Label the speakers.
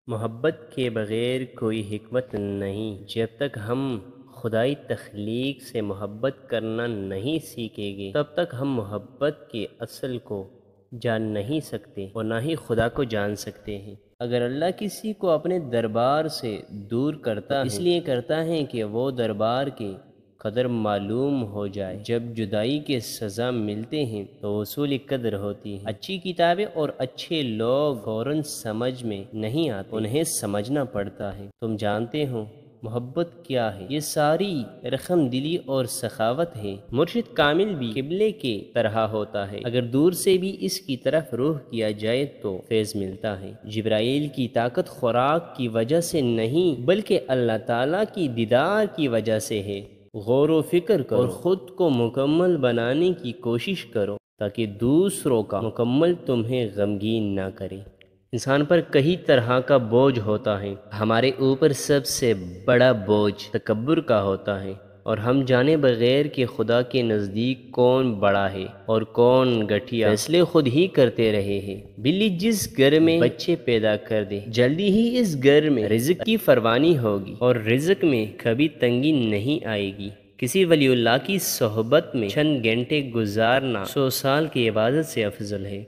Speaker 1: محبت کے بغیر کوئی حکمت نہیں۔ جب تک ہم خدائی تخلیق سے محبت کرنا نہیں سیکھیں گے تب تک ہم محبت کے اصل کو جان نہیں سکتے اور نہ ہی خدا کو جان سکتے ہیں۔ اگر اللہ کسی کو اپنے دربار سے دور کرتا ہے اس لیے کرتا ہے کہ وہ دربار کے قدر معلوم ہو جائے۔ جب جدائی کے سزا ملتے ہیں تو اصول قدر ہوتی ہے۔ اچھی کتابیں اور اچھے لوگ فوراً سمجھ میں نہیں آتے، انہیں سمجھنا پڑتا ہے۔ تم جانتے ہو محبت کیا ہے؟ یہ ساری رحم دلی اور سخاوت ہے۔ مرشد کامل بھی قبلے کے طرح ہوتا ہے، اگر دور سے بھی اس کی طرف رخ کیا جائے تو فیض ملتا ہے۔ جبرائیل کی طاقت خوراک کی وجہ سے نہیں بلکہ اللہ تعالیٰ کی دیدار کی وجہ سے ہے۔ غور و فکر کرو اور خود کو مکمل بنانے کی کوشش کرو تاکہ دوسروں کا مکمل تمہیں غمگین نہ کرے۔ انسان پر کئی طرح کا بوجھ ہوتا ہے۔ ہمارے اوپر سب سے بڑا بوجھ تکبر کا ہوتا ہے، اور ہم جانے بغیر کہ خدا کے نزدیک کون بڑا ہے اور کون گٹھیا فیصلے خود ہی کرتے رہے ہیں۔ بلی جس گھر میں بچے پیدا کر دے جلدی ہی اس گھر میں رزق کی فراوانی ہوگی اور رزق میں کبھی تنگی نہیں آئے گی۔ کسی ولی اللہ کی صحبت میں چند گھنٹے گزارنا 100 سال کی عبادت سے افضل ہے۔